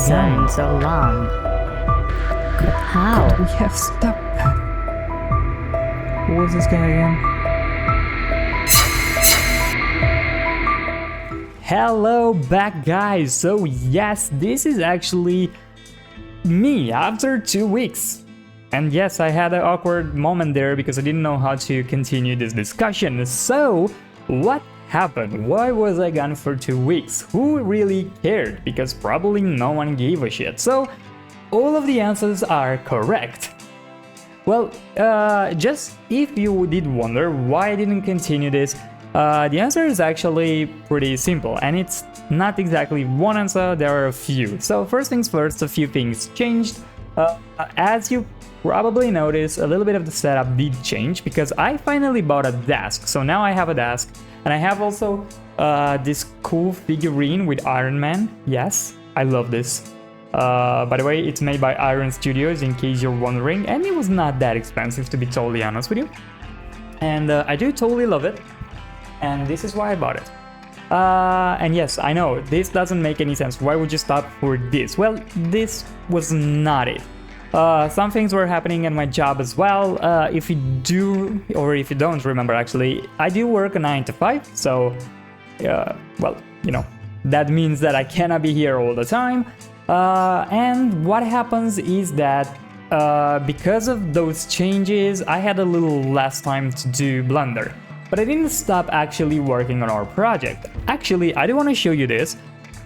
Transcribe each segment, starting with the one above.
design so long? But how? We have stopped that. Who was this guy again? Hello back, guys. So yes, this is actually me after 2 weeks. And yes, I had an awkward moment there because I didn't know how to continue this discussion. So what happened? Why was I gone for 2 weeks? Who really cared? Because probably no one gave a shit. So all of the answers are correct. Well, just if you did wonder why I didn't continue this, the answer is actually pretty simple, and it's not exactly one answer, there are a few. So first things first, a few things changed. As you probably noticed, a little bit of the setup did change because I finally bought a desk. So now I have a desk, and I have also this cool figurine with Iron Man. Yes, I love this. By the way, it's made by Iron Studios, in case you're wondering, and it was not that expensive, to be totally honest with you. And I do totally love it, and this is why I bought it. And yes, I know, this doesn't make any sense. Why would you stop for this? Well, this was not it. Some things were happening at my job as well. If you do, or if you don't remember actually, I do work a 9 to 5, so, well, you know, that means that I cannot be here all the time. And what happens is that because of those changes, I had a little less time to do Blender. But I didn't stop actually working on our project. Actually, I do want to show you this.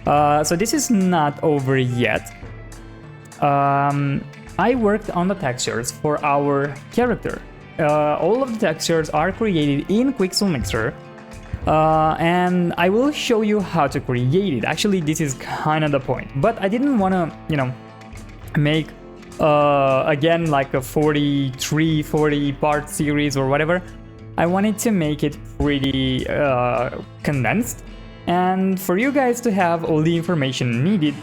So this is not over yet. I worked on the textures for our character. All of the textures are created in Quixel Mixer. And I will show you how to create it. Actually, this is kind of the point. But I didn't want to, you know, make, again, like a 40 part series or whatever. I wanted to make it pretty condensed, and for you guys to have all the information needed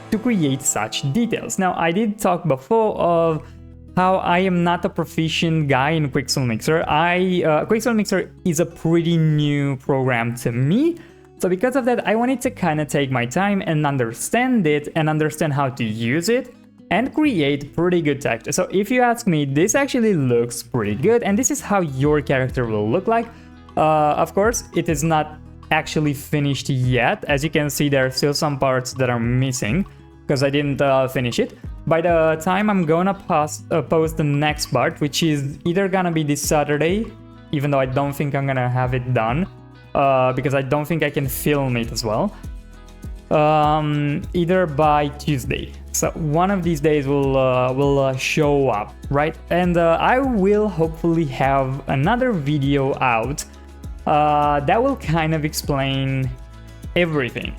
to create such details. Now, I did talk before of how I am not a proficient guy in Quixel Mixer. Quixel Mixer is a pretty new program to me, so because of that, I wanted to kind of take my time and understand it and understand how to use it and create pretty good texture. So if you ask me, this actually looks pretty good, and this is how your character will look like. Of course, it is not actually finished yet. As you can see, there are still some parts that are missing because I didn't finish it. By the time I'm gonna post the next part, which is either gonna be this Saturday, even though I don't think I'm gonna have it done, because I don't think I can film it as well, either by Tuesday. So one of these days will show up, right? And I will hopefully have another video out that will kind of explain everything,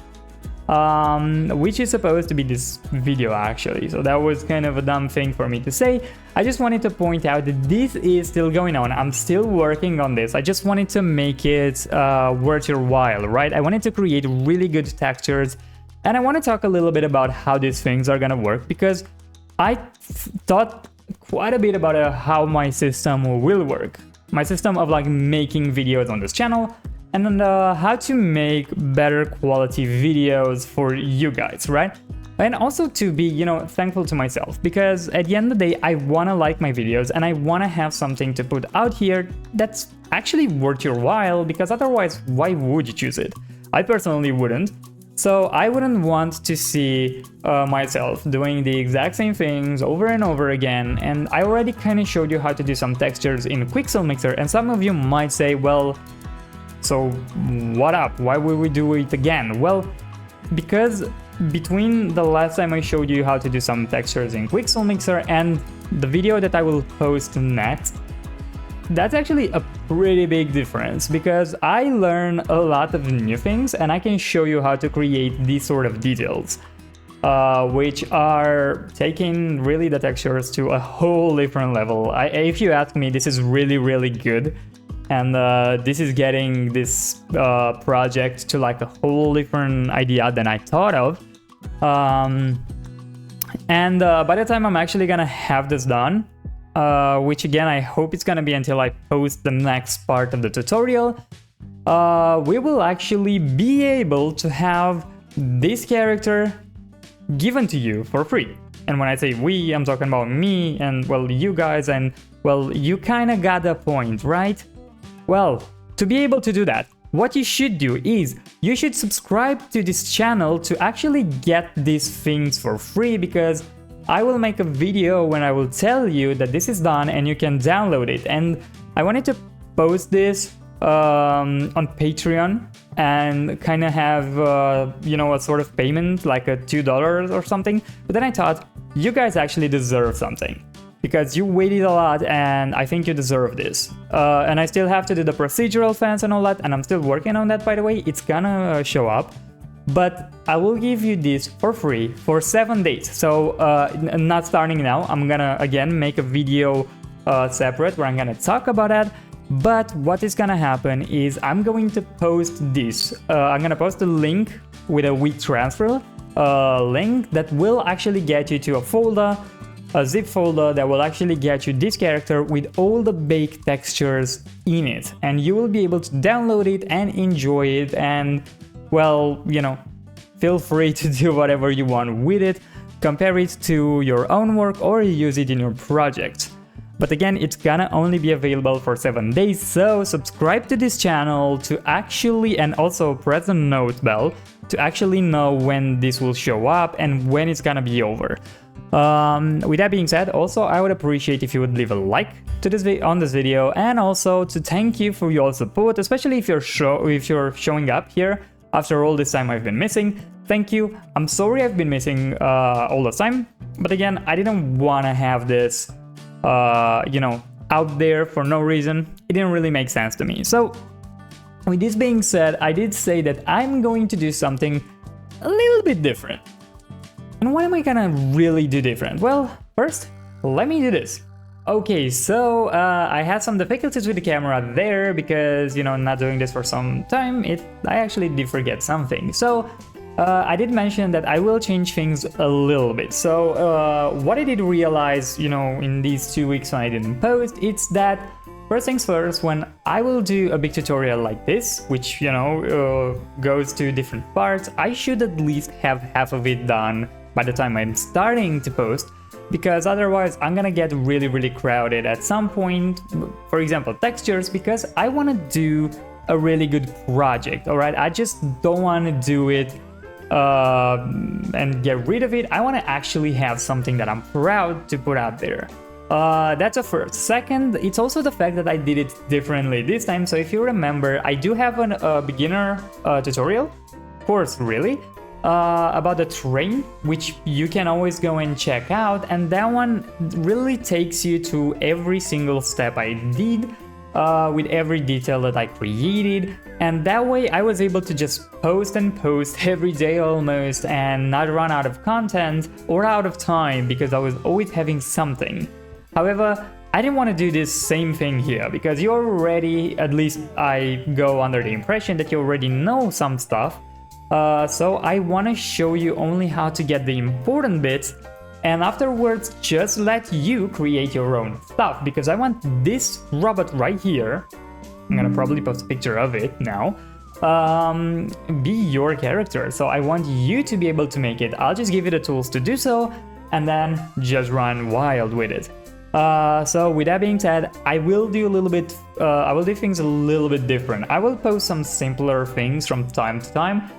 which is supposed to be this video actually. So that was kind of a dumb thing for me to say. I just wanted to point out that this is still going on. I'm still working on this. I just wanted to make it worth your while, right? I wanted to create really good textures. And I want to talk a little bit about how these things are gonna work, because I thought quite a bit about how my system will work. My system of like making videos on this channel, and then how to make better quality videos for you guys, right? And also to be, you know, thankful to myself, because at the end of the day, I want to like my videos and I want to have something to put out here that's actually worth your while, because otherwise, why would you choose it? I personally wouldn't. So I wouldn't want to see myself doing the exact same things over and over again, and I already kind of showed you how to do some textures in Quixel Mixer, and some of you might say, well, so what up? Why would we do it again? Well, because between the last time I showed you how to do some textures in Quixel Mixer and the video that I will post next, that's actually a pretty big difference, because I learn a lot of new things and I can show you how to create these sort of details, which are taking really the textures to a whole different level. If you ask me, this is really, really good. And this is getting this project to like a whole different idea than I thought of. And by the time I'm actually gonna have this done, which again, I hope it's gonna be until I post the next part of the tutorial, we will actually be able to have this character given to you for free. And when I say we, I'm talking about me and, well, you guys, and, well, you kind of got the point, right? Well, to be able to do that, what you should do is you should subscribe to this channel to actually get these things for free, because I will make a video when I will tell you that this is done and you can download it. And I wanted to post this on Patreon and kind of have, you know, a sort of payment like a $2 or something. But then I thought, you guys actually deserve something, because you waited a lot and I think you deserve this. And I still have to do the procedural fence and all that, and I'm still working on that, by the way. It's gonna show up. But I will give you this for free for 7 days. So not starting now, I'm gonna again make a video separate where I'm gonna talk about that. But what is gonna happen is I'm going to post this. I'm gonna post a link with a WeTransfer link that will actually get you to a folder, a zip folder that will actually get you this character with all the baked textures in it. And you will be able to download it and enjoy it, and, well, you know, feel free to do whatever you want with it, compare it to your own work or use it in your project. But again, it's gonna only be available for 7 days, so subscribe to this channel to actually, and also press the note bell to actually know when this will show up and when it's gonna be over. With that being said, also I would appreciate if you would leave a like to this on this video, and also to thank you for your support, especially if you're showing up here after all this time I've been missing. Thank you. I'm sorry I've been missing all the time, but again, I didn't want to have this you know, out there for no reason. It didn't really make sense to me. So with this being said, I did say that I'm going to do something a little bit different. And what am I gonna really do different? Well, first, let me do this. Okay, so I had some difficulties with the camera there because, you know, not doing this for some time, I actually did forget something. So I did mention that I will change things a little bit. So what I did realize, you know, in these 2 weeks when I didn't post, it's that first things first, when I will do a big tutorial like this, which, you know, goes to different parts, I should at least have half of it done by the time I'm starting to post, because otherwise I'm gonna get really crowded at some point. For example, textures, because I want to do a really good project, all right? I just don't want to do it and get rid of it. I want to actually have something that I'm proud to put out there. That's a first. Second, it's also the fact that I did it differently this time. So if you remember, I do have a beginner tutorial course, really, about the train, which you can always go and check out. And that one really takes you to every single step I did, with every detail that I created, and that way I was able to just post and post every day almost and not run out of content or out of time, because I was always having something. However, I didn't want to do this same thing here, because you already, at least I go under the impression that you already know some stuff, so I want to show you only how to get the important bits, and afterwards just let you create your own stuff, because I want this robot right here, I'm gonna probably post a picture of it now, be your character. So I want you to be able to make it. I'll just give you the tools to do so, and then just run wild with it. So with that being said, I will do things a little bit different. I will post some simpler things from time to time,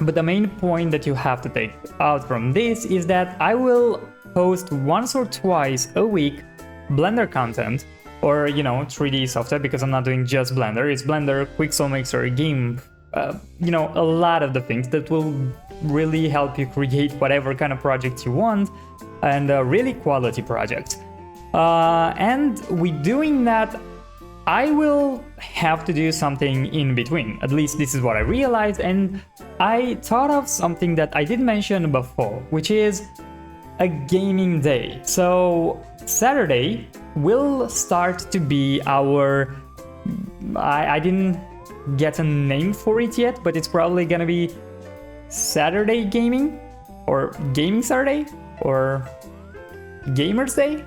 but the main point that you have to take out from this is that I will post once or twice a week Blender content, or, you know, 3D software, because I'm not doing just Blender. It's Blender, Quixel Mixer, Game, you know, a lot of the things that will really help you create whatever kind of project you want, and really quality projects. And with doing that, I will have to do something in between. At least this is what I realized, and I thought of something that I did mention before, which is a gaming day. So Saturday will start to be our... I didn't get a name for it yet, but it's probably gonna be Saturday Gaming, or Gaming Saturday, or Gamers Day?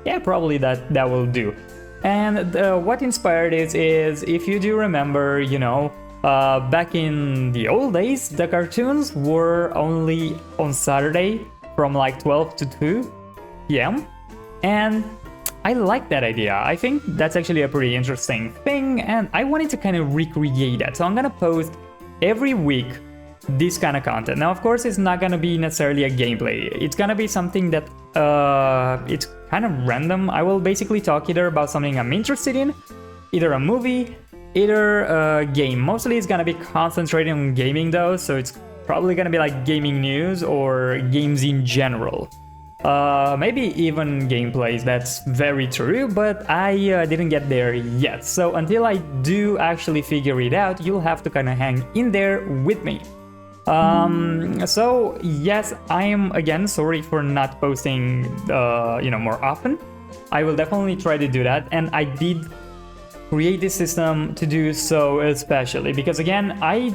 Yeah, probably that will do. And what inspired it is, if you do remember, you know, Back in the old days, the cartoons were only on Saturday from like 12 to 2 p.m. And I like that idea. I think that's actually a pretty interesting thing, and I wanted to kind of recreate that. So I'm gonna post every week this kind of content. Now, of course, it's not gonna be necessarily a gameplay. It's gonna be something that it's kind of random. I will basically talk either about something I'm interested in, either a movie, either a game. Mostly it's gonna be concentrated on gaming though, so it's probably gonna be like gaming news or games in general. Maybe even gameplays, that's very true, but I didn't get there yet. So until I do actually figure it out, you'll have to kind of hang in there with me. So yes, I am again sorry for not posting, more often. I will definitely try to do that, and I did create this system to do so especially because again, I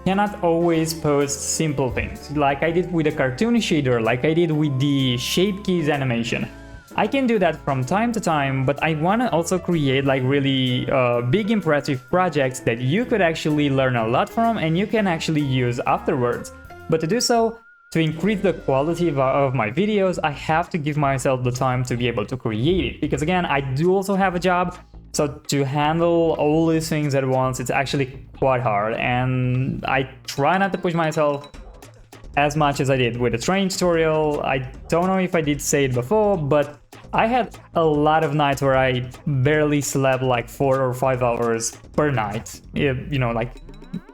cannot always post simple things like I did with the cartoon shader, like I did with the shape keys animation. I can do that from time to time, but I want to also create like really big impressive projects that you could actually learn a lot from and you can actually use afterwards. But to do so, to increase the quality of my videos, I have to give myself the time to be able to create it, because again, I do also have a job. So to handle all these things at once, it's actually quite hard, and I try not to push myself as much as I did with the training tutorial. I don't know if I did say it before, but I had a lot of nights where I barely slept like 4 or 5 hours per night, like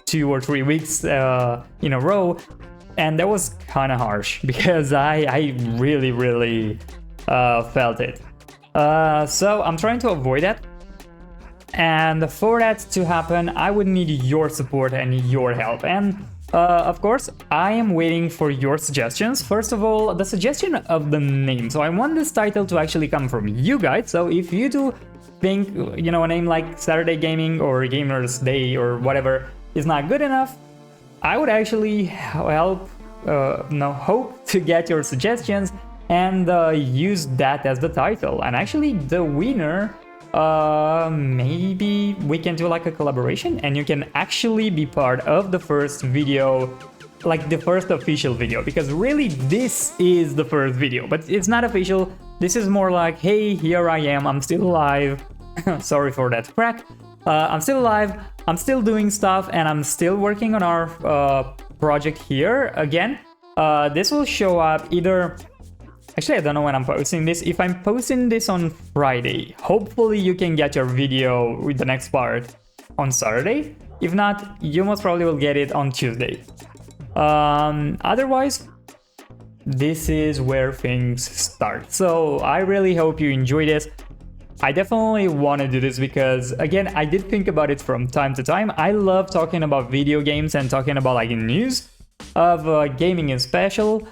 2 or 3 weeks in a row, and that was kind of harsh because I really felt it. So I'm trying to avoid that. And for that to happen, I would need your support and your help. And of course, I am waiting for your suggestions. First of all, the suggestion of the name. So I want this title to actually come from you guys. So if you do think, a name like Saturday Gaming or Gamers Day or whatever is not good enough, I would actually hope to get your suggestions and use that as the title. And actually, the winner, maybe we can do like a collaboration and you can actually be part of the first video, like the first official video, because really this is the first video, but it's not official. This is more like, hey, here I am, I'm still alive. Sorry for that crack. I'm still alive, I'm still doing stuff, and I'm still working on our project here. Again, this will show up either... Actually, I don't know when I'm posting this. If I'm posting this on Friday, hopefully you can get your video with the next part on Saturday. If not, you most probably will get it on Tuesday. Otherwise, this is where things start. So I really hope you enjoy this. I definitely want to do this because, again, I did think about it from time to time. I love talking about video games and talking about like news of gaming especially,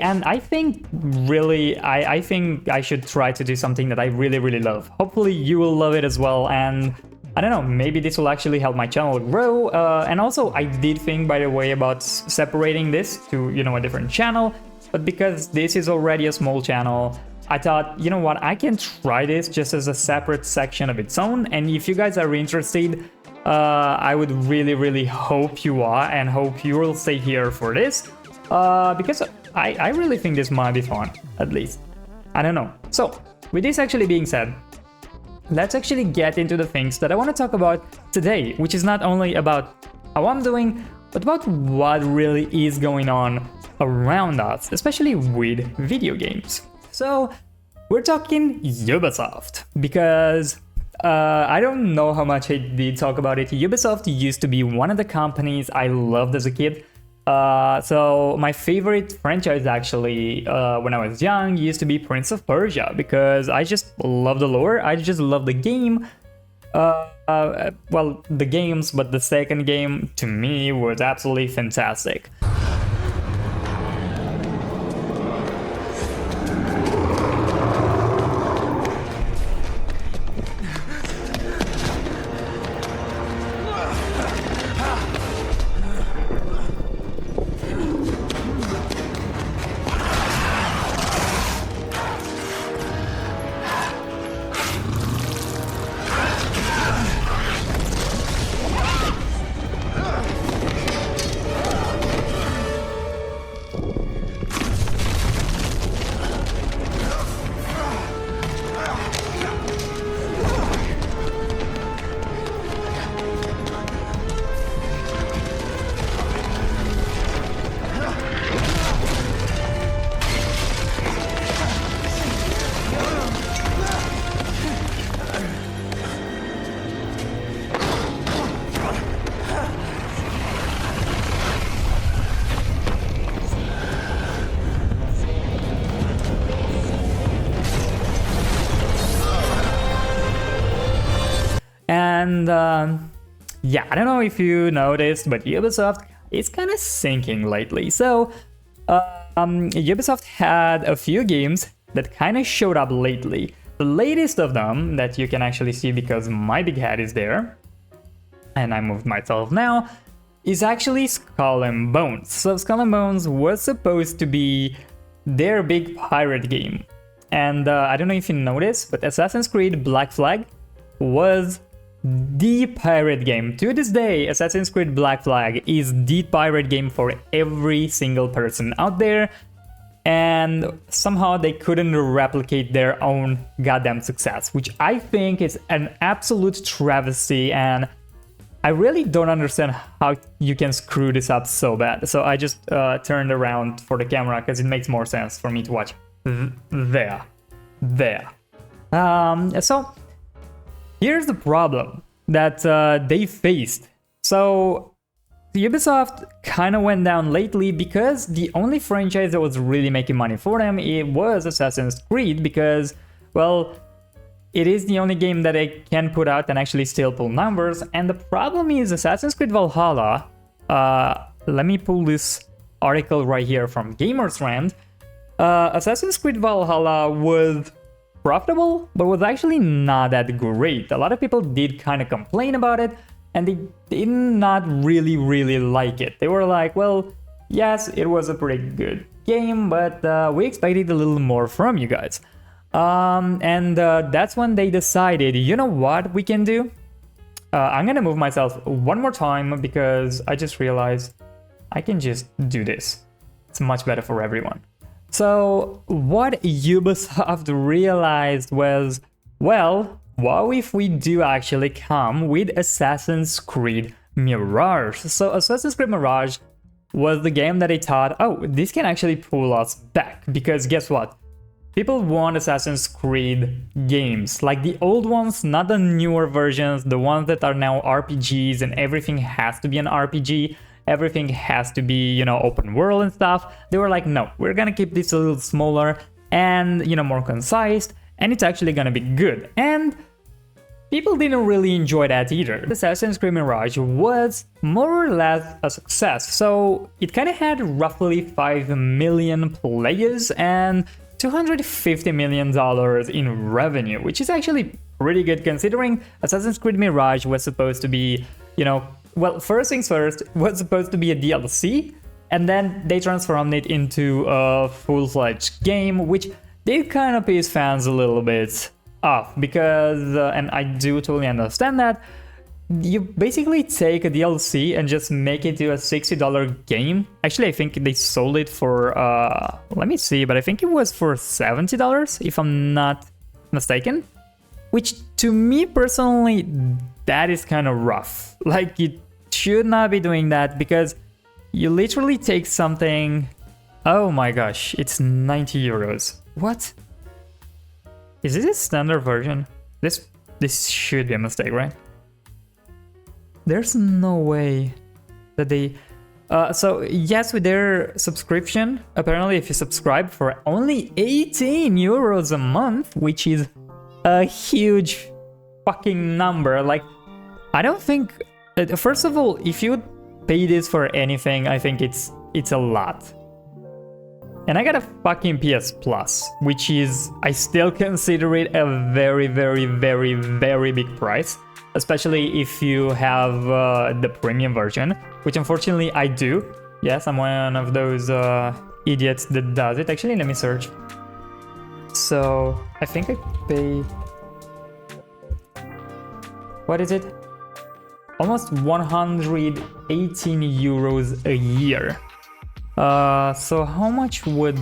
and I think really, I think I should try to do something that I really love. Hopefully you will love it as well, and I don't know, maybe this will actually help my channel grow. And also, I did think, by the way, about separating this to, a different channel, but because this is already a small channel, I thought, you know what, I can try this just as a separate section of its own. And if you guys are interested, I would really hope you are, and hope you will stay here for this. Because I really think this might be fun, at least. I don't know. So, with this actually being said, let's actually get into the things that I want to talk about today, which is not only about how I'm doing, but about what really is going on around us, especially with video games. So, we're talking Ubisoft, because I don't know how much I did talk about it. Ubisoft used to be one of the companies I loved as a kid. So my favorite franchise actually, when I was young, used to be Prince of Persia, because I just love the lore, I just love the game. Well, the games, but the second game to me was absolutely fantastic. And yeah, I don't know if you noticed, but Ubisoft is kind of sinking lately. So Ubisoft had a few games that kind of showed up lately. The latest of them that you can actually see because my big head is there, and I moved myself now, is actually Skull and Bones. So Skull and Bones was supposed to be their big pirate game. And I don't know if you noticed, but Assassin's Creed Black Flag was the pirate game. To this day, Assassin's Creed Black Flag is the pirate game for every single person out there. And somehow they couldn't replicate their own goddamn success, which I think is an absolute travesty, and I really don't understand how you can screw this up so bad. So I just turned around for the camera because it makes more sense for me to watch there. So here's the problem that they faced. So Ubisoft kind of went down lately because the only franchise that was really making money for them, it was Assassin's Creed, because, well, it is the only game that they can put out and actually still pull numbers. And the problem is Assassin's Creed Valhalla, let me pull this article right here from Gamers Rant. Assassin's Creed Valhalla was profitable, but was actually not that great. A lot of people did kind of complain about it, and they did not really like it. They were like, well, yes, it was a pretty good game, but we expected a little more from you guys. And that's when they decided, you know what we can do? I'm gonna move myself one more time because I just realized I can just do this. It's much better for everyone. So what Ubisoft realized was, well, what if we do actually come with Assassin's Creed Mirage? So Assassin's Creed Mirage was the game that they thought, oh, this can actually pull us back, because guess what? People want Assassin's Creed games, like the old ones, not the newer versions, the ones that are now RPGs and everything has to be an RPG, everything has to be, you know, open world and stuff. They were like, no, we're gonna keep this a little smaller and, you know, more concise, and it's actually gonna be good. And people didn't really enjoy that either. Assassin's Creed Mirage was more or less a success. So it kind of had roughly 5 million players and $250 million in revenue, which is actually pretty good considering Assassin's Creed Mirage was supposed to be, you know, well, first things first, was supposed to be a DLC, and then they transformed it into a full-fledged game, which did kind of piss fans a little bit off, because, and I do totally understand that, you basically take a DLC and just make it to a $60 game. Actually, I think they sold it for, let me see, but I think it was for $70, if I'm not mistaken. Which, to me personally, that is kind of rough. Like, you should not be doing that, because you literally take something... Oh my gosh, it's 90 euros. What? Is this a standard version? This should be a mistake, right? There's no way that they... so yes, with their subscription, apparently if you subscribe for only 18 euros a month, which is a huge fucking number. Like, I don't think... first of all, if you pay this for anything, I think it's a lot. And I got a fucking PS Plus, which is... I still consider it a very big price. Especially if you have the premium version, which unfortunately I do. Yes, I'm one of those idiots that does it. Actually, let me search. So, I think I pay... What is it? Almost 118 euros a year. So how much would...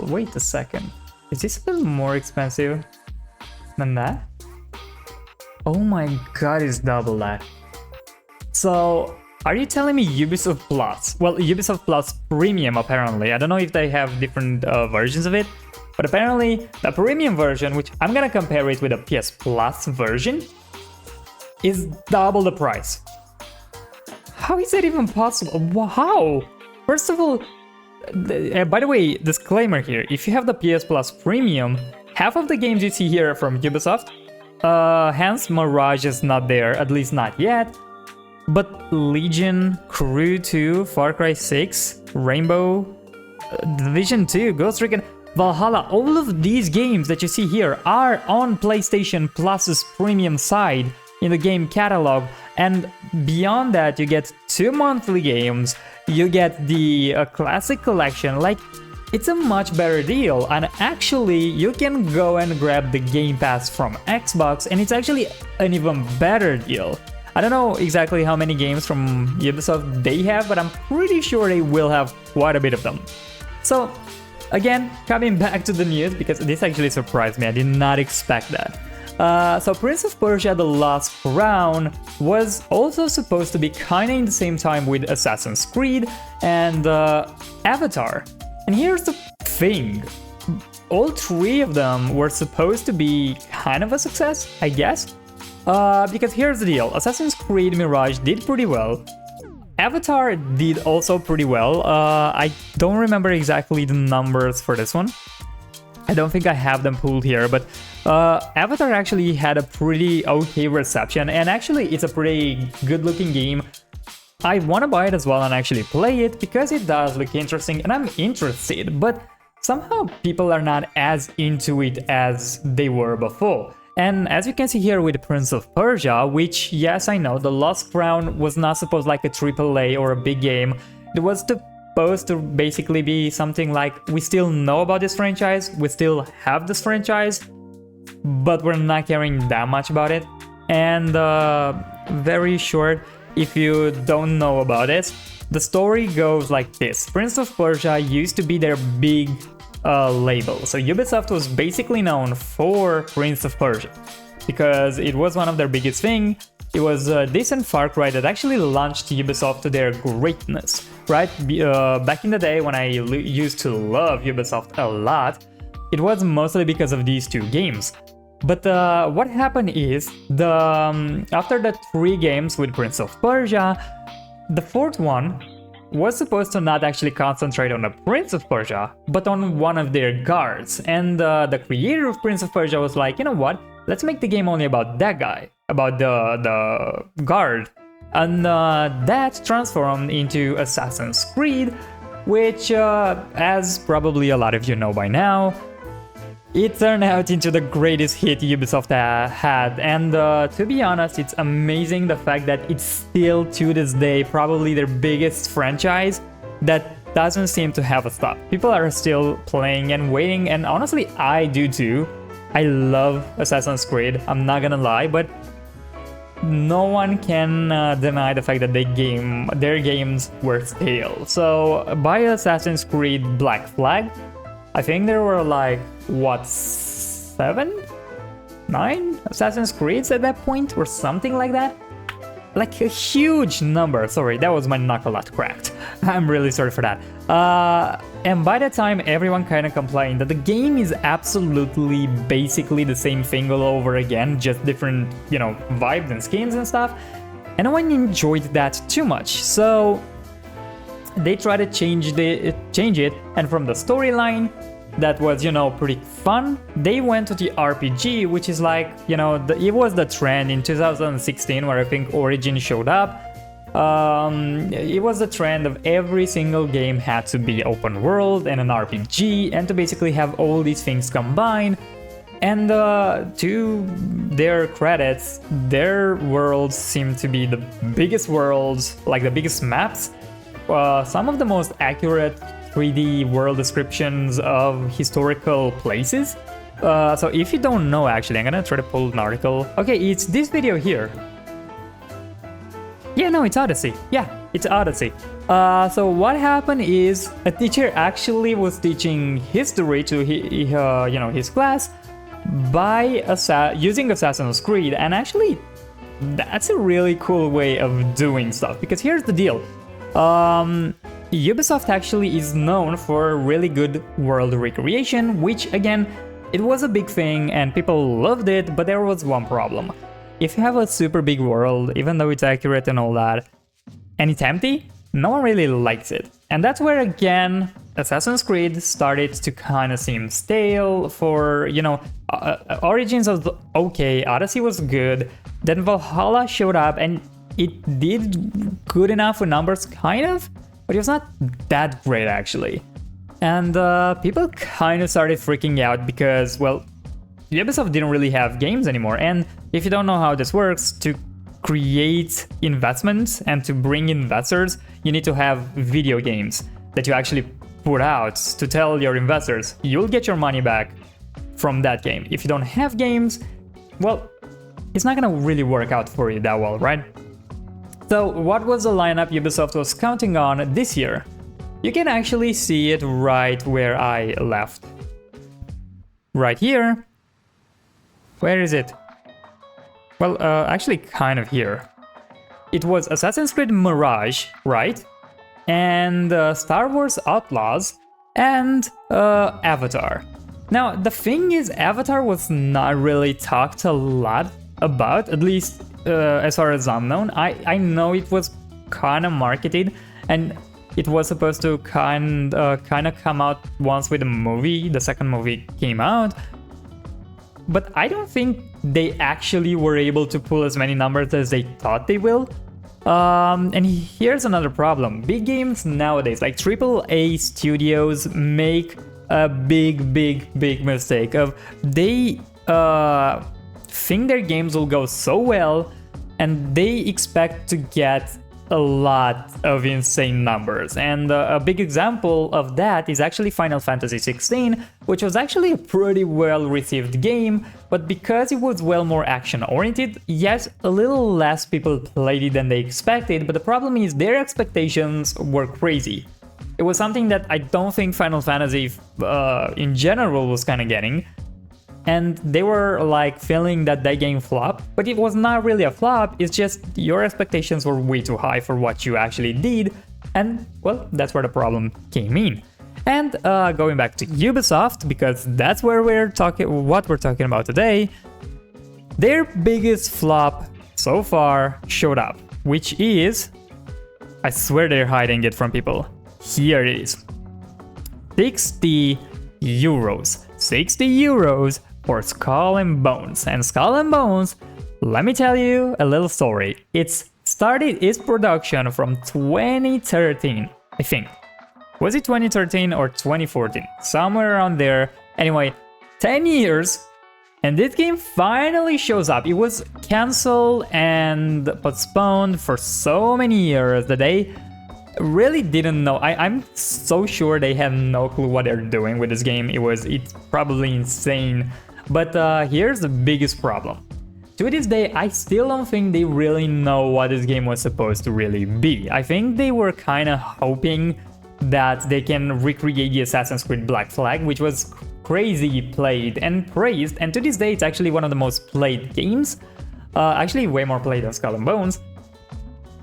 Wait a second. Is this a little more expensive than that? Oh my god, it's double that. So, are you telling me Ubisoft Plus? Well, Ubisoft Plus Premium apparently. I don't know if they have different versions of it, but apparently the premium version, which I'm gonna compare it with a PS Plus version, is double the price. How is that even possible? Wow! First of all, by the way, disclaimer here, if you have the PS Plus Premium, half of the games you see here are from Ubisoft, Hence Mirage is not there, at least not yet. But Legion, Crew 2, Far Cry 6, Rainbow, Division 2, Ghost Recon, Valhalla, all of these games that you see here are on PlayStation Plus's premium side in the game catalog, and beyond that you get 2 monthly games, you get the classic collection. Like, it's a much better deal, and actually you can go and grab the Game Pass from Xbox, and it's actually an even better deal. I don't know exactly how many games from Ubisoft they have, but I'm pretty sure they will have quite a bit of them. So again, coming back to the news, because this actually surprised me, I did not expect that. So Prince of Persia: The Lost Crown was also supposed to be kinda in the same time with Assassin's Creed and Avatar. And here's the thing, all 3 of them were supposed to be kind of a success, I guess. Because here's the deal, Assassin's Creed Mirage did pretty well. Avatar did also pretty well. I don't remember exactly the numbers for this one. I don't think I have them pulled here, but Avatar actually had a pretty okay reception, and actually it's a pretty good looking game. I want to buy it as well and actually play it because it does look interesting, and I'm interested, but somehow people are not as into it as they were before. And as you can see here with Prince of Persia, which, yes, I know, The Lost Crown was not supposed like a AAA or a big game. It was supposed to basically be something like, we still know about this franchise, we still have this franchise, but we're not caring that much about it. And very short, if you don't know about it, the story goes like this. Prince of Persia used to be their big label. So Ubisoft was basically known for Prince of Persia because it was one of their biggest thing. It was a decent Far Cry that actually launched Ubisoft to their greatness, right? Back in the day when I used to love Ubisoft a lot, it was mostly because of these 2 games. But what happened is, after the 3 games with Prince of Persia, the 4th one was supposed to not actually concentrate on the Prince of Persia, but on one of their guards. And the creator of Prince of Persia was like, you know what, let's make the game only about that guy, about the guard. And that transformed into Assassin's Creed, which, as probably a lot of you know by now, it turned out into the greatest hit Ubisoft had, and to be honest, it's amazing the fact that it's still to this day probably their biggest franchise that doesn't seem to have a stop. People are still playing and waiting, and honestly I do too. I love Assassin's Creed, I'm not gonna lie, but no one can deny the fact that their games were stale. So by Assassin's Creed Black Flag, I think there were like, what, 7? 9 Assassin's Creeds at that point, or something like that? Like a huge number. Sorry, that was my knuckle that cracked. I'm really sorry for that. And by that time, everyone kind of complained that the game is absolutely basically the same thing all over again, just different, vibes and skins and stuff. And no one enjoyed that too much. So they tried to change it, and from the storyline that was, pretty fun, they went to the RPG, which is like, it was the trend in 2016 where I think Origin showed up. It was the trend of every single game had to be open world and an RPG, and to basically have all these things combined. And to their credits, their worlds seem to be the biggest worlds, like the biggest maps. Some of the most accurate 3D world descriptions of historical places. So if you don't know, actually, I'm gonna try to pull an article. Okay, it's this video here. Yeah, no, it's Odyssey. Yeah, it's Odyssey. So what happened is a teacher actually was teaching history to his class by using Assassin's Creed, and actually that's a really cool way of doing stuff, because here's the deal. Ubisoft actually is known for really good world recreation, which again, it was a big thing and people loved it, but there was one problem. If you have a super big world, even though it's accurate and all that, and it's empty, no one really likes it. And that's where, again, Assassin's Creed started to kind of seem stale. For, you know, Origins was okay, Odyssey was good, then Valhalla showed up and it did good enough with numbers, kind of, but it was not that great actually. And people kind of started freaking out because, well, Ubisoft didn't really have games anymore. And if you don't know how this works, to create investments and to bring investors, you need to have video games that you actually put out to tell your investors you'll get your money back from that game. If you don't have games, well, it's not gonna really work out for you that well, right? So what was the lineup Ubisoft was counting on this year? You can actually see it right where I left. Right here. Where is it? Well, actually kind of here. It was Assassin's Creed Mirage, right? And Star Wars Outlaws and Avatar. Now, the thing is, Avatar was not really talked a lot about, at least as far as I'm known. I know it was kind of marketed, and it was supposed to kind of come out once with the movie. The second movie came out, but I don't think they actually were able to pull as many numbers as they thought they will. And here's another problem. Big games nowadays, like AAA studios, make a big mistake of they think their games will go so well and they expect to get a lot of insane numbers. And a big example of that is actually Final Fantasy XVI, which was actually a pretty well received game, but because it was well more action oriented, yes, a little less people played it than they expected, but the problem is their expectations were crazy. It was something that I don't think Final Fantasy in general was kind of getting. And they were like feeling that game flopped, but it was not really a flop, it's just your expectations were way too high for what you actually did, and well, that's where the problem came in. And going back to Ubisoft, because that's where what we're talking about today, their biggest flop so far showed up, which is, I swear they're hiding it from people. Here it is. 60 euros. 60 euros for Skull and Bones. And Skull and Bones, let me tell you a little story. It started its production from 2013, I think. Was it 2013 or 2014? Somewhere around there. Anyway, 10 years, and this game finally shows up. It was cancelled and postponed for so many years that they really didn't know. I'm so sure they have no clue what they're doing with this game. It's probably insane. But here's the biggest problem. To this day, I still don't think they really know what this game was supposed to really be. I think they were kind of hoping that they can recreate the Assassin's Creed Black Flag, which was crazy played and praised, and to this day it's actually one of the most played games. Actually way more played than Skull and Bones.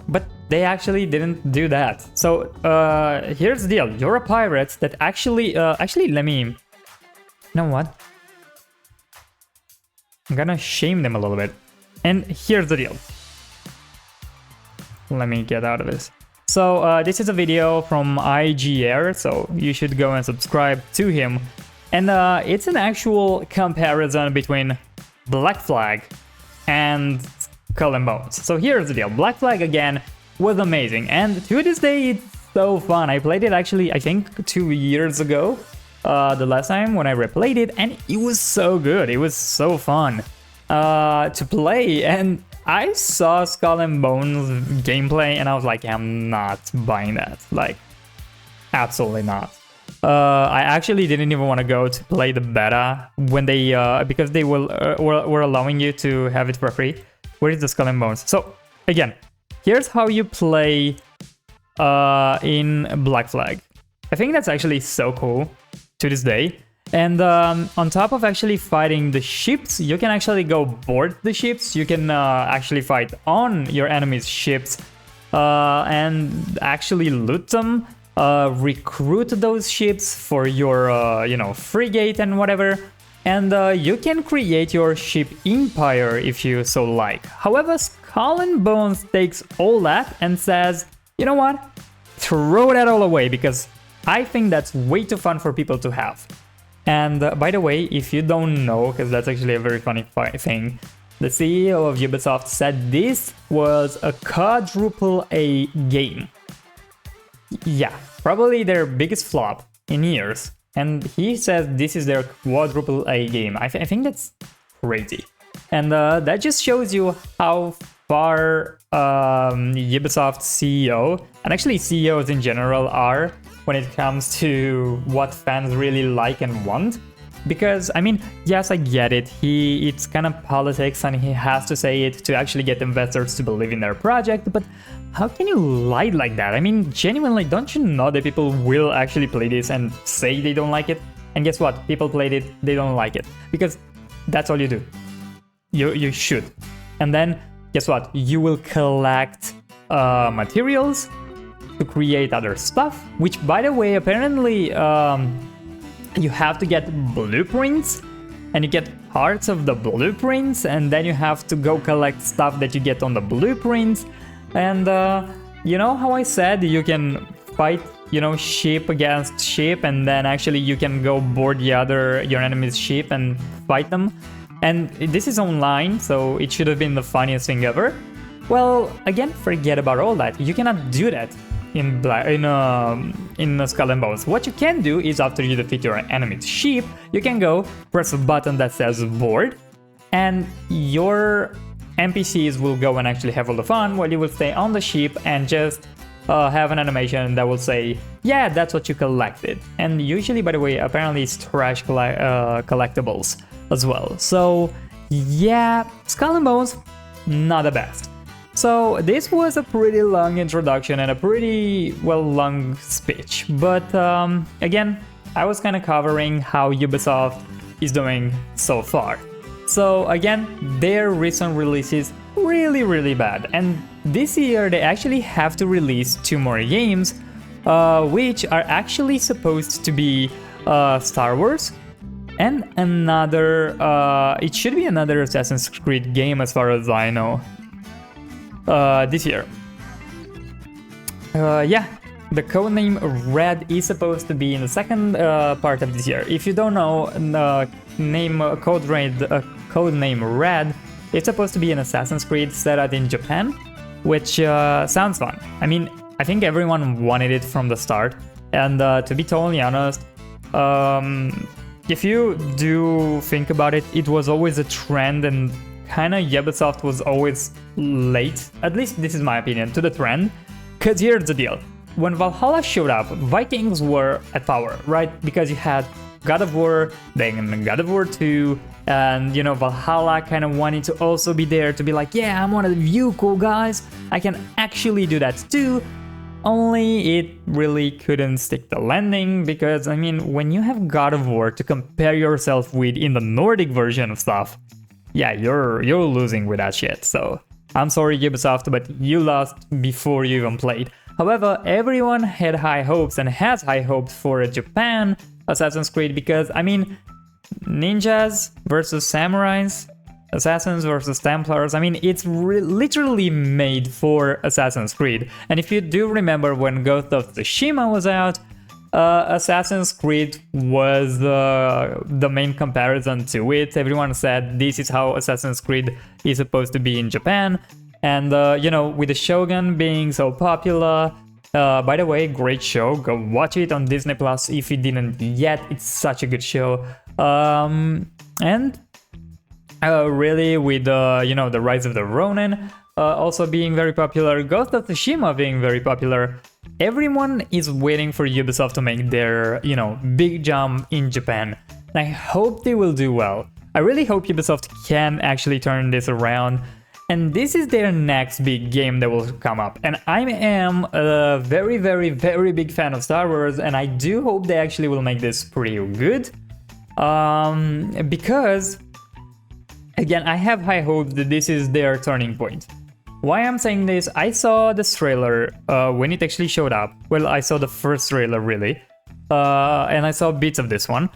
But they actually didn't do that. So here's the deal. You're a pirate that actually let me... You know what? I'm gonna shame them a little bit. And here's the deal. Let me get out of this. So this is a video from IGR, so you should go and subscribe to him. And it's an actual comparison between Black Flag and Skull and Bones. So here's the deal. Black Flag, again, was amazing. And to this day, it's so fun. I played it actually, I think, 2 years ago. The last time when I replayed it, and it was so good. It was so fun to play. And I saw Skull and Bones gameplay and I was like, I'm not buying that. Like, absolutely not. I actually didn't even want to go to play the beta when they because they were allowing you to have it for free. Where is the Skull and Bones? So again, here's how you play in Black Flag. I think that's actually so cool to this day. And on top of actually fighting the ships, you can actually go board the ships. You can actually fight on your enemy's ships and actually loot them, recruit those ships for your, frigate and whatever. And you can create your ship empire if you so like. However, Skull and Bones takes all that and says, you know what? throw that all away because I think that's way too fun for people to have. And by the way, if you don't know, because that's actually a very funny thing, the CEO of Ubisoft said this was a quadruple A game. Yeah, probably their biggest flop in years. And he says this is their quadruple A game. I think that's crazy. And that just shows you how far Ubisoft CEO, and actually CEOs in general, are when it comes to what fans really like and want. Because, I mean, yes, I get it. It's kind of politics and he has to say it to actually get investors to believe in their project, but how can you lie like that? I mean, genuinely, don't you know that people will actually play this and say they don't like it? And guess what? People played it, they don't like it. Because that's all you do. You should. And then, guess what? You will collect materials to create other stuff, which, by the way, apparently you have to get blueprints, and you get parts of the blueprints, and then you have to go collect stuff that you get on the blueprints. And you know how I said you can fight, you know, ship against ship, and then actually you can go board your enemy's ship and fight them. And this is online, so it should have been the funniest thing ever. Well, again, forget about all that. You cannot do that in Skull and Bones. What you can do is, after you defeat your enemy's ship, you can go press a button that says board, and your NPCs will go and actually have all the fun, while you will stay on the ship and just have an animation that will say, yeah, that's what you collected. And usually, by the way, apparently it's trash collectibles as well. So yeah, Skull and Bones, not the best. So this was a pretty long introduction and a pretty, well, long speech. But again, I was kind of covering how Ubisoft is doing so far. So again, their recent releases really bad. And this year they actually have to release 2 more games, which are actually supposed to be Star Wars and another, it should be another Assassin's Creed game as far as I know. This year. Yeah, the codename Red is supposed to be in the second part of this year. If you don't know, codename Red, it's supposed to be an Assassin's Creed set out in Japan, which sounds fun. I mean, I think everyone wanted it from the start, and to be totally honest, if you do think about it, it was always a trend, and kinda Ubisoft was always late, at least this is my opinion, to the trend. Cause here's the deal, when Valhalla showed up, Vikings were at power, right? Because you had God of War, then God of War 2, and you know, Valhalla kinda wanted to also be there to be like, yeah, I'm one of you cool guys, I can actually do that too. Only it really couldn't stick the landing, because I mean, when you have God of War to compare yourself with in the Nordic version of stuff, yeah, you're losing with that shit. So I'm sorry, Ubisoft, but you lost before you even played. However, everyone had high hopes and has high hopes for a Japan Assassin's Creed, because I mean, ninjas versus samurais, assassins versus Templars, I mean, it's literally made for Assassin's Creed. And if you do remember when Ghost of Tsushima was out, Assassin's Creed was the main comparison to it. Everyone said this is how Assassin's Creed is supposed to be in Japan. And you know, with the Shogun being so popular, by the way, great show, go watch it on Disney Plus if you didn't yet, it's such a good show. And really with you know, the Rise of the Ronin also being very popular, Ghost of Tsushima being very popular, everyone is waiting for Ubisoft to make their, you know, big jump in Japan. And I hope they will do well. I really hope Ubisoft can actually turn this around. And this is their next big game that will come up. And I am a very big fan of Star Wars, and I do hope they actually will make this pretty good. Because, again, I have high hopes that this is their turning point. Why I'm saying this, I saw this trailer when it actually showed up. Well, I saw the first trailer really, and I saw bits of this one.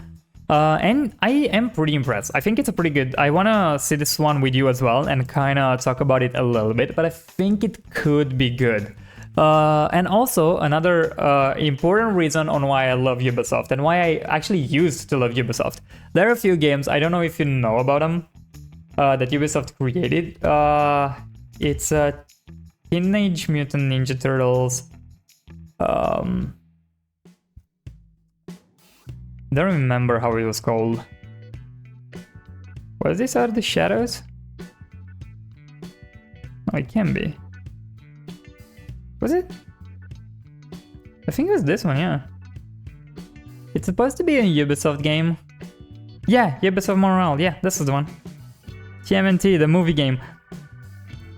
And I am pretty impressed. I think it's a pretty good... I want to see this one with you as well and kind of talk about it a little bit, but I think it could be good. And also another important reason on why I love Ubisoft and why I actually used to love Ubisoft. There are a few games, I don't know if you know about them, that Ubisoft created. It's Teenage Mutant Ninja Turtles. Don't remember how it was called. Was this Out of the Shadows? Oh, it can be. Was it? I think it was this one, yeah. It's supposed to be a Ubisoft game. Yeah, Ubisoft Morale, yeah, this is the one. TMNT, the movie game.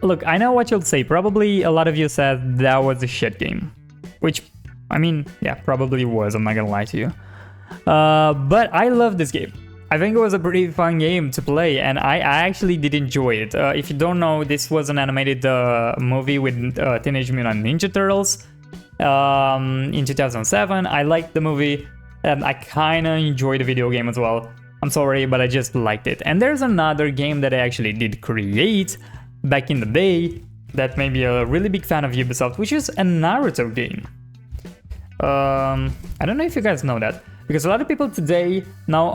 Look, I know what you'll say. Probably a lot of you said that was a shit game. Which, I mean, yeah, probably was, I'm not gonna lie to you. But I love this game. I think it was a pretty fun game to play, and I actually did enjoy it. If you don't know, this was an animated movie with Teenage Mutant Ninja Turtles in 2007. I liked the movie, and I kind of enjoyed the video game as well. I'm sorry, but I just liked it. And there's another game that I actually did create back in the day that made me a really big fan of Ubisoft, which is a Naruto game. I don't know if you guys know that. Because a lot of people today know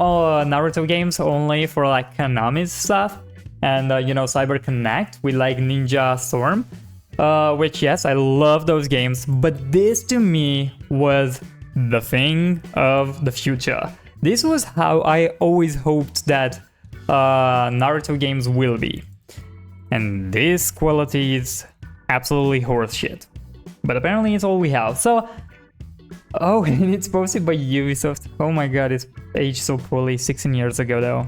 Naruto games only for like Konami's stuff and you know, Cyber Connect with like Ninja Storm, which yes, I love those games, but this to me was the thing of the future. This was how I always hoped that Naruto games will be, and this quality is absolutely horseshit. But apparently it's all we have. So. Oh, and it's posted by Ubisoft. Oh my god, it's aged so poorly. 16 years ago though.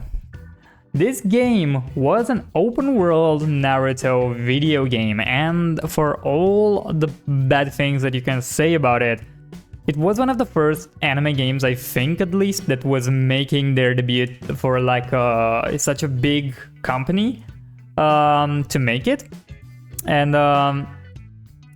This game was an open world Naruto video game, and for all the bad things that you can say about it, it was one of the first anime games, I think at least, that was making their debut for like such a big company to make it. And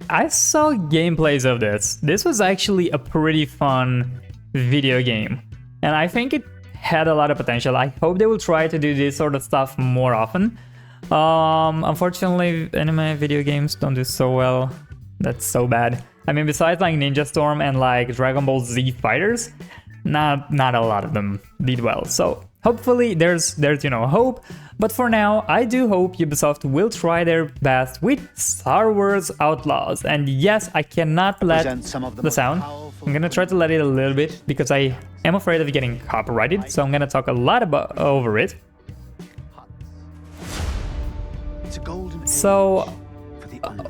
I saw gameplays of this. This was actually a pretty fun video game, and I think it had a lot of potential. I hope they will try to do this sort of stuff more often. Unfortunately, anime video games don't do so well. That's so bad. I mean, besides like Ninja Storm and like Dragon Ball Z Fighters, not a lot of them did well. So hopefully there's you know, hope. But for now, I do hope Ubisoft will try their best with Star Wars Outlaws. And yes, I cannot let the sound. I'm gonna try to let it a little bit because I am afraid of getting copyrighted. So I'm gonna talk a lot about over it. So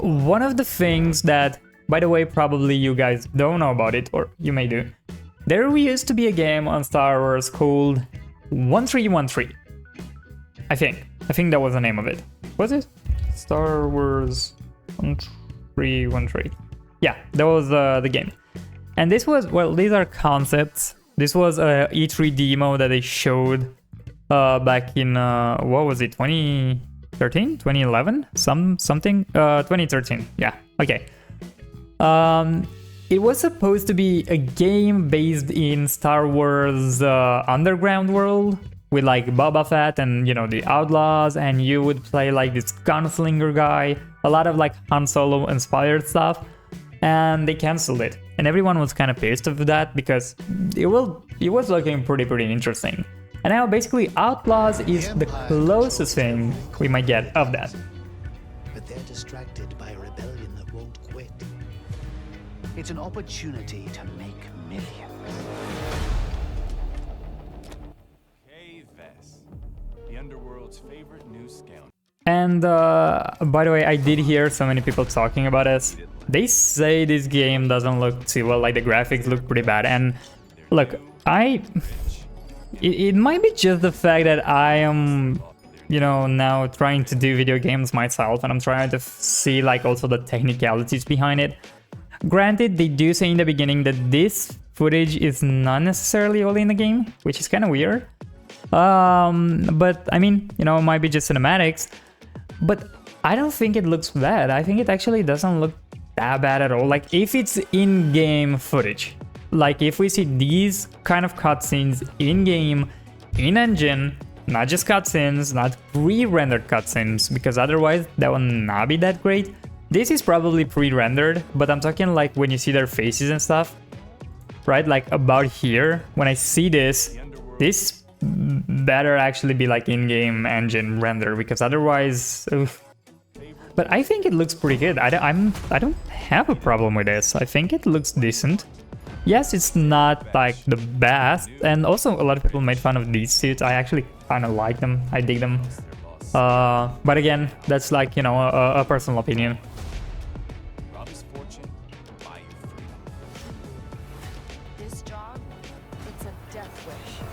one of the things that, by the way, probably you guys don't know about it, or you may do. There used to be a game on Star Wars called 1313. I think that was the name of it. Was it? Star Wars 1313. Yeah, that was the game. And this was, well, these are concepts. This was a E3 demo that they showed back in, what was it, 2013? 2011? Something? 2013, yeah, okay. It was supposed to be a game based in Star Wars underground world, with like Boba Fett and, you know, the Outlaws, and you would play like this gunslinger guy, a lot of like Han Solo inspired stuff, and they canceled it. And everyone was kind of pissed of that because it was looking pretty interesting. And now basically Outlaws is the closest thing we might get of that. But they're distracted by a rebellion that won't quit. It's an opportunity to make millions. Favorite new scout. And by the way, I did hear so many people talking about this. They say this game doesn't look too well, like the graphics look pretty bad. And look, it might be just the fact that I am, you know, now trying to do video games myself, and I'm trying to see like also the technicalities behind it. Granted, they do say in the beginning that this footage is not necessarily all in the game, which is kind of weird. But I mean, you know, it might be just cinematics, but I don't think it looks bad. I think it actually doesn't look that bad at all. Like if it's in-game footage, like if we see these kind of cutscenes in-game, in-engine, not just cutscenes, not pre-rendered cutscenes, because otherwise that will not be that great. This is probably pre-rendered, but I'm talking like when you see their faces and stuff, right? Like about here, when I see this better actually be like in-game engine render, because otherwise, oof. But I think it looks pretty good. I don't have a problem with this. I think it looks decent. Yes, it's not like the best, and also a lot of people made fun of these suits. I actually kind of like them. I dig them. But again, that's like, you know, a personal opinion.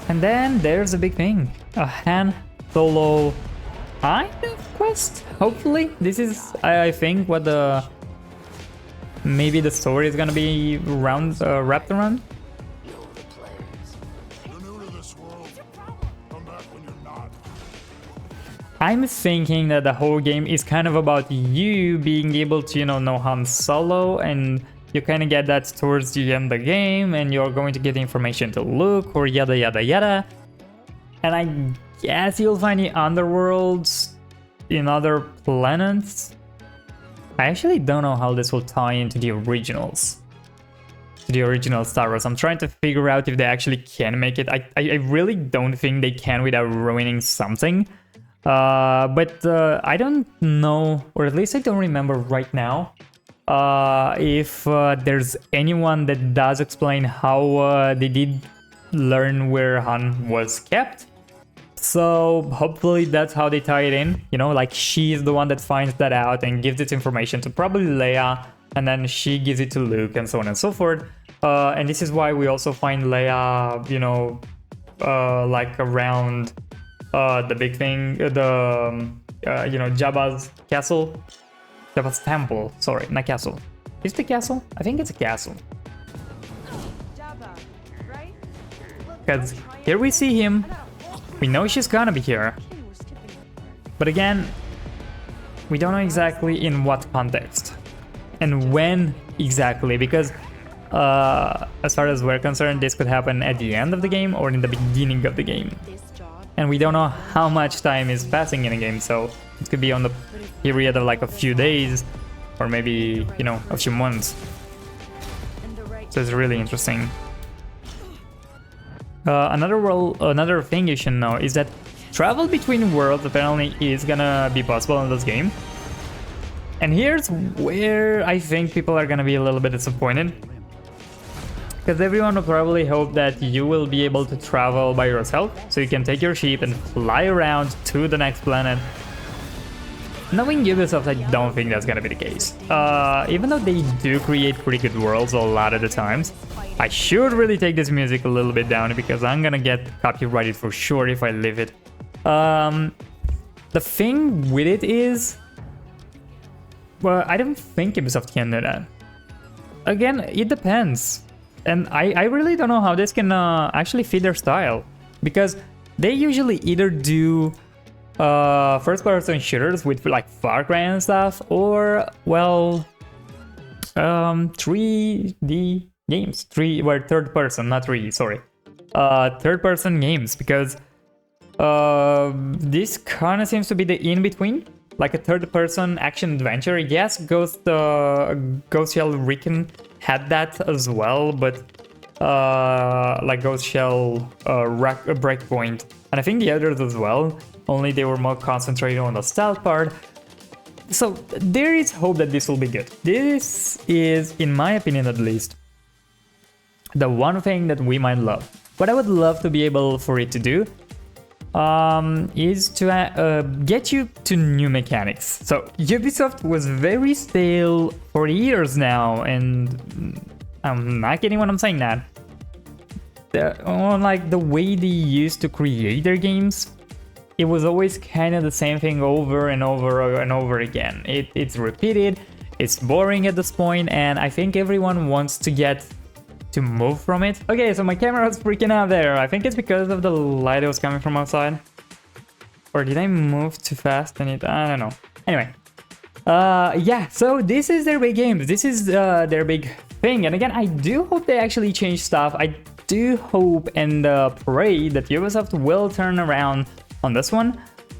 And then there's a big thing, a Han Solo kind of quest, hopefully. This is, I think, what maybe the story is gonna be wrapped around. I'm thinking that the whole game is kind of about you being able to, you know Han Solo, and you kind of get that towards the end of the game, and you're going to get information to Luke or yada yada yada. And I guess you'll find the underworlds in other planets. I actually don't know how this will tie into the originals, to the original Star Wars. I'm trying to figure out if they actually can make it. I really don't think they can without ruining something. But I don't know, or at least I don't remember right now, if there's anyone that does explain how they did learn where Han was kept. So hopefully that's how they tie it in, you know, like she's the one that finds that out and gives its information to probably Leia, and then she gives it to Luke, and so on and so forth. And this is why we also find Leia, you know, like around the big thing, you know, Jabba's castle. Jabba's temple, sorry, not castle. Is it a castle? I think it's a castle. Because here we see him. We know she's gonna be here. But again, we don't know exactly in what context. And when exactly, because as far as we're concerned, this could happen at the end of the game or in the beginning of the game. And we don't know how much time is passing in a game, so it could be on the period of like a few days, or maybe, you know, a few months. So it's really interesting. Another thing you should know is that travel between worlds apparently is gonna be possible in this game. And here's where I think people are gonna be a little bit disappointed. Because everyone will probably hope that you will be able to travel by yourself, so you can take your ship and fly around to the next planet. Knowing Ubisoft, I don't think that's gonna be the case. Even though they do create pretty good worlds a lot of the times, I should really take this music a little bit down, because I'm gonna get copyrighted for sure if I leave it. The thing with it is, well, I don't think Ubisoft can do that. Again, it depends. And I really don't know how this can actually fit their style, because they usually either do first-person shooters with like Far Cry and stuff, or, well, 3D games, third-person, not 3D, sorry, third-person games, because this kind of seems to be the in-between, like a third-person action-adventure. Yes, Ghost Shell Recon had that as well, but like Ghost Shell Breakpoint, and I think the others as well, only they were more concentrated on the stealth part. So there is hope that this will be good. This is, in my opinion at least, the one thing that we might love. What I would love to be able for it to do is to get you to new mechanics. So Ubisoft was very stale for years now, and I'm not kidding when I'm saying that. On like the way they used to create their games, it was always kind of the same thing over and over and over again. It's repeated, it's boring at this point, and I think everyone wants to get to move from it. Okay, so my camera was freaking out there. I think it's because of the light that was coming from outside. Or did I move too fast? I don't know. Anyway. Yeah, so this is their big game. This is their big thing. And again, I do hope they actually change stuff. I do hope and pray that Ubisoft will turn around on this one.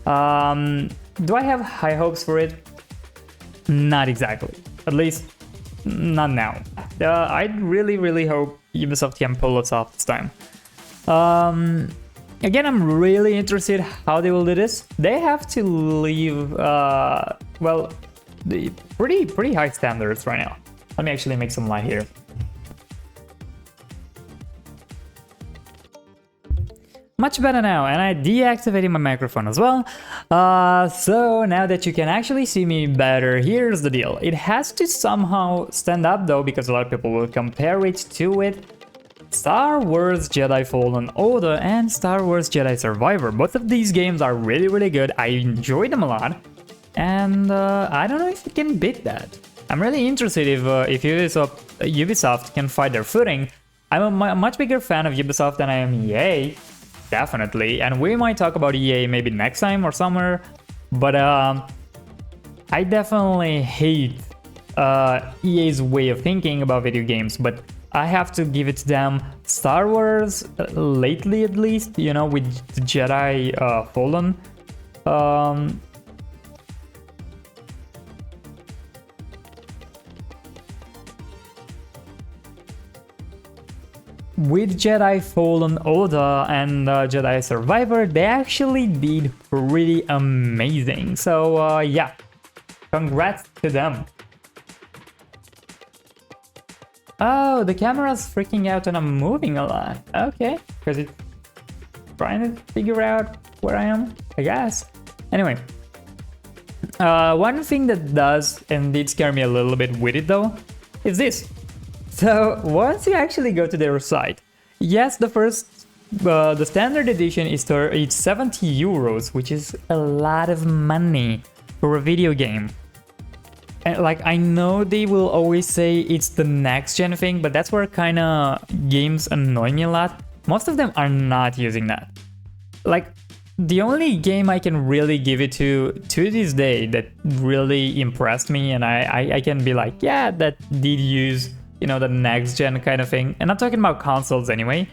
Do I have high hopes for it? Not exactly. At least, not now. I really hope Ubisoft can pull us off this time. Again, I'm really interested how they will do this. They have to leave, well, the pretty high standards right now. Let me actually make some light here. Much better now, and I deactivated my microphone as well. So now that you can actually see me better, here's the deal. It has to somehow stand up though, because a lot of people will compare it to Star Wars Jedi Fallen Order and Star Wars Jedi Survivor. Both of these games are really good. I enjoyed them a lot, and I don't know if it can beat that. I'm really interested if Ubisoft can find their footing. I'm a much bigger fan of Ubisoft than I am EA. Definitely, and we might talk about EA maybe next time or somewhere, but I definitely hate EA's way of thinking about video games, but I have to give it to them. Star Wars, lately at least, you know, with the Jedi Fallen, with Jedi Fallen Order and Jedi Survivor, they actually did pretty amazing. So yeah, congrats to them. Oh, the camera's freaking out and I'm moving a lot. Okay, because it's trying to figure out where I am, I guess. Anyway, one thing that does and did scare me a little bit with it though is this. So once you actually go to their site, yes, the standard edition is 70 euros, which is a lot of money for a video game. And like, I know they will always say it's the next gen thing, but that's where kind of games annoy me a lot. Most of them are not using that. Like, the only game I can really give it to this day that really impressed me, and I can be like, yeah, that did use, you know, the next gen kind of thing, and I'm talking about consoles anyway,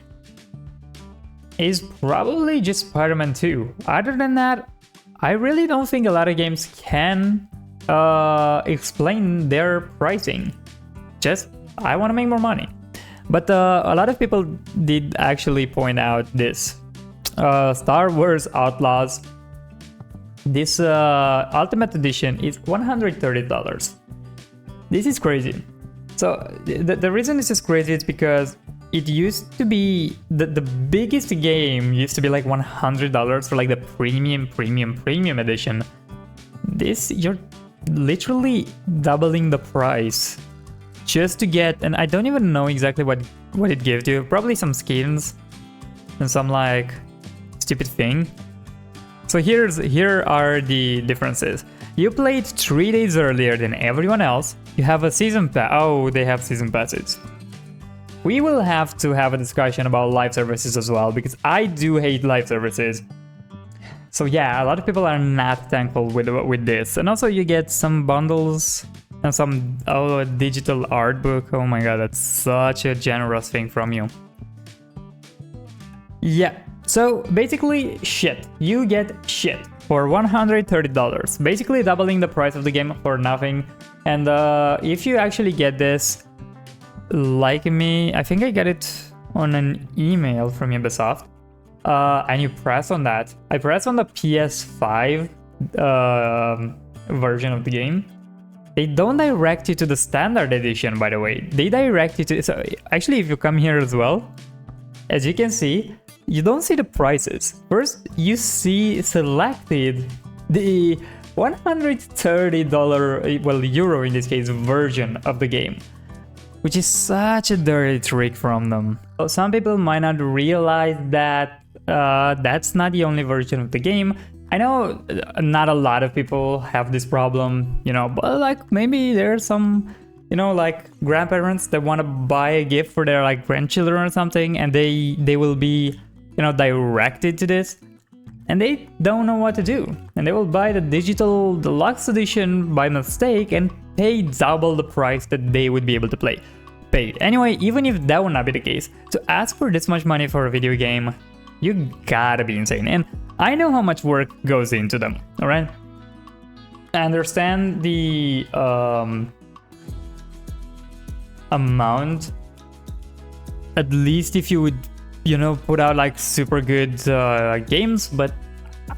is probably just Spider-Man 2. Other than that, I really don't think a lot of games can explain their pricing. Just, I want to make more money. But a lot of people did actually point out this. Star Wars Outlaws, this Ultimate Edition is $130. This is crazy. So the reason this is crazy is because it used to be the biggest game used to be like $100 for like the premium edition. This, you're literally doubling the price just to get, and I don't even know exactly what it gives you. Probably some skins and some like stupid thing. So here are the differences. You played 3 days earlier than everyone else. You have a season pass. Oh, they have season passes. We will have to have a discussion about live services as well, because I do hate live services. So yeah, a lot of people are not thankful with this. And also you get some bundles and some digital art book. Oh my god, that's such a generous thing from you. Yeah, so basically shit. You get shit for $130, basically doubling the price of the game for nothing. And if you actually get this, like me, I think I got it on an email from Ubisoft, and you press on that. I press on the PS5 version of the game. They don't direct you to the standard edition, by the way. They direct you to... So actually, if you come here as well, as you can see, you don't see the prices. First, you see selected the $130, well, euro in this case, version of the game, which is such a dirty trick from them. So some people might not realize that that's not the only version of the game. I know not a lot of people have this problem, you know, but like maybe there's some, you know, like grandparents that want to buy a gift for their like grandchildren or something, and they will be, you know, directed to this, and they don't know what to do, and they will buy the digital deluxe edition by mistake and pay double the price that they would be able to pay. Anyway, even if that would not be the case, to ask for this much money for a video game, you gotta be insane. And I know how much work goes into them, alright? I understand the amount, at least if you would, you know, put out like super good games, but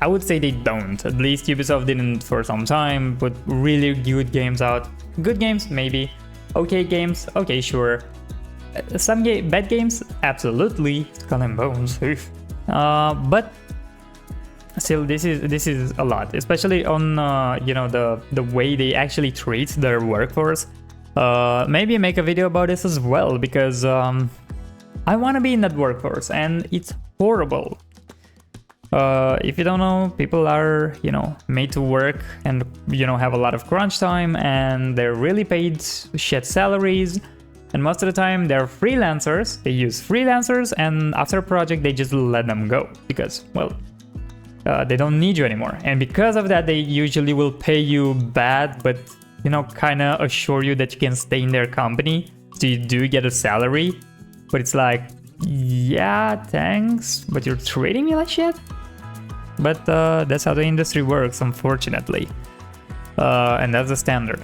I would say they don't. At least Ubisoft didn't for some time put really good games out. Good games, maybe. Okay games, okay, sure. Some bad games, absolutely. Skull and Bones, but still, this is a lot, especially on you know, the way they actually treat their workforce. Maybe make a video about this as well, because I want to be in that workforce and it's horrible. If you don't know, people are, you know, made to work and, you know, have a lot of crunch time, and they're really paid shit salaries. And most of the time they're freelancers. They use freelancers, and after a project they just let them go because, well, they don't need you anymore. And because of that, they usually will pay you bad, but, you know, kind of assure you that you can stay in their company, so you do get a salary. But it's like, yeah, thanks, but you're treating me like shit. But that's how the industry works, unfortunately. And that's the standard.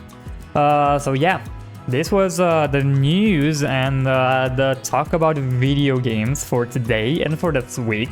So yeah, this was the news and the talk about video games for today and for this week.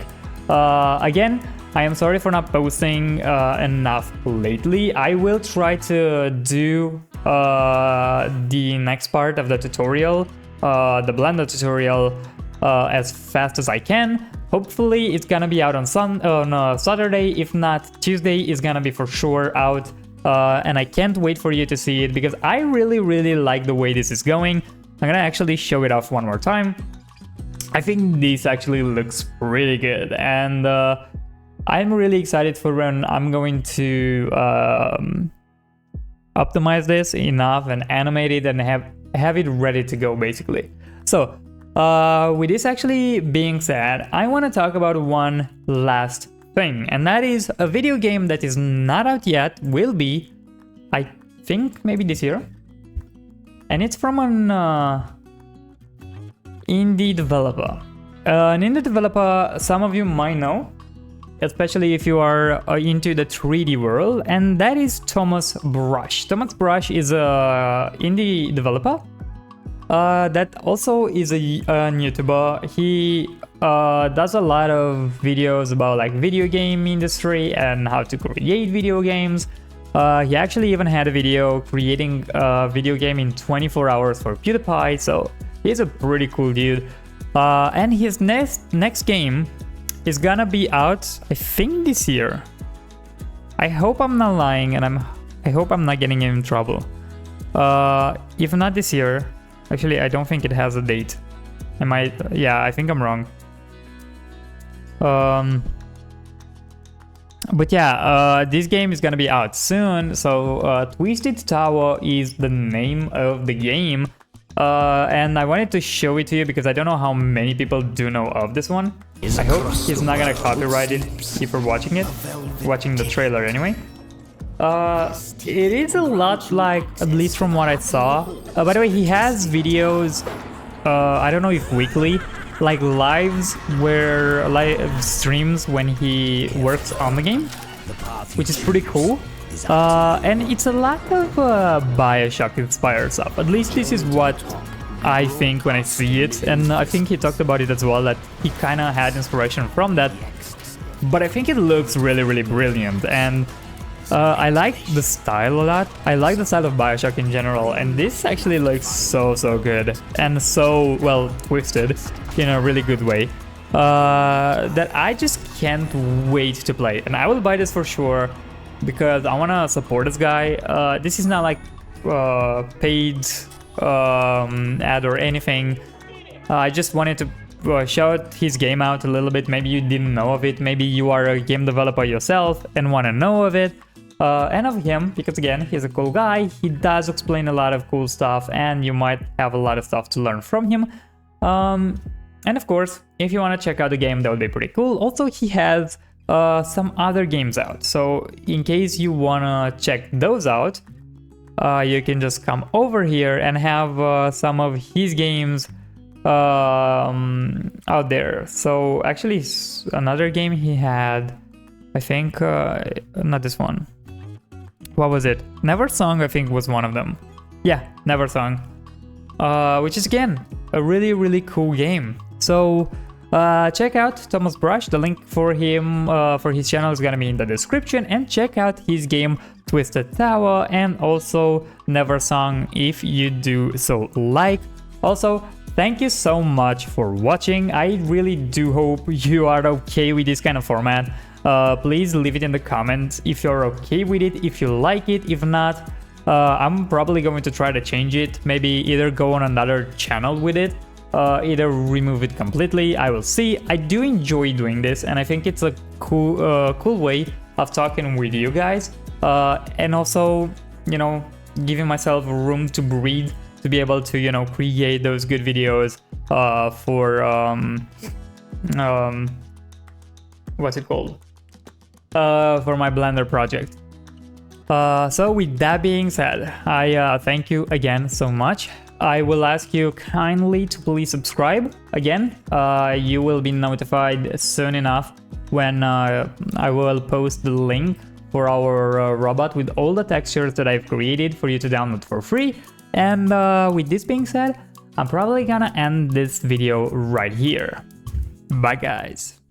Again, I am sorry for not posting enough lately. I will try to do the next part of the tutorial, the Blender tutorial, as fast as I can. Hopefully it's gonna be out on Saturday. If not, Tuesday is gonna be for sure out. And I can't wait for you to see it because I really like the way this is going. I'm gonna actually show it off one more time. I think this actually looks pretty good, and I'm really excited for when I'm going to optimize this enough and animate it and have it ready to go, basically. So with this actually being said, I want to talk about one last thing, and that is a video game that is not out yet, will be, I think, maybe this year. And it's from an indie developer. An indie developer some of you might know, especially if you are into the 3D world, and that is Thomas Brush. Thomas Brush is a indie developer that also is a YouTuber. He does a lot of videos about like video game industry and how to create video games. He actually even had a video creating a video game in 24 hours for PewDiePie, so he's a pretty cool dude. And his next game is gonna be out, I think, this year. I hope I'm not lying, and I hope I'm not getting him in trouble. If not this year, actually I don't think it has a date. I might, yeah, I think I'm wrong. But yeah, this game is gonna be out soon. So Twisted Tower is the name of the game. And I wanted to show it to you because I don't know how many people do know of this one. I hope he's not gonna copyright it if you're watching the trailer anyway. It is a lot like, at least from what I saw. By the way, he has videos, I don't know if weekly, like live streams when he works on the game, which is pretty cool. And it's a lot of Bioshock inspired stuff. At least this is what I think when I see it, and I think he talked about it as well, that he kind of had inspiration from that. But I think it looks really brilliant, and I like the style a lot. I like the style of Bioshock in general, and this actually looks so good and so well twisted in a really good way, that I just can't wait to play. And I will buy this for sure because I want to support this guy. This is not like paid ad or anything. I just wanted to shout his game out a little bit. Maybe you didn't know of it, maybe you are a game developer yourself and want to know of it, and of him, because again, he's a cool guy. He does explain a lot of cool stuff, and you might have a lot of stuff to learn from him. And of course, if you want to check out the game, that would be pretty cool. Also, he has some other games out, so in case you want to check those out, you can just come over here and have some of his games out there. So actually, another game he had, I think, not this one. what was it? Never Song, I think, was one of them. Yeah, Never Song. Which is, again, a really, really cool game. So check out Thomas Brush. The link for him, for his channel is gonna be in the description. And check out his game Twisted Tower and also Never Song if you do so like. Also, thank you so much for watching. I really do hope you are okay with this kind of format. Please leave it in the comments if you're okay with it, if you like it. If not, I'm probably going to try to change it. Maybe either go on another channel with it, either remove it completely. I will see. I do enjoy doing this, and I think it's a cool way of talking with you guys, and also, you know, giving myself room to breathe, to be able to, you know, create those good videos for what's it called? For my Blender project. So with that being said, I thank you again so much. I will ask you kindly to please subscribe again. You will be notified soon enough when I will post the link for our robot with all the textures that I've created for you to download for free. And with this being said, I'm probably gonna end this video right here. Bye guys.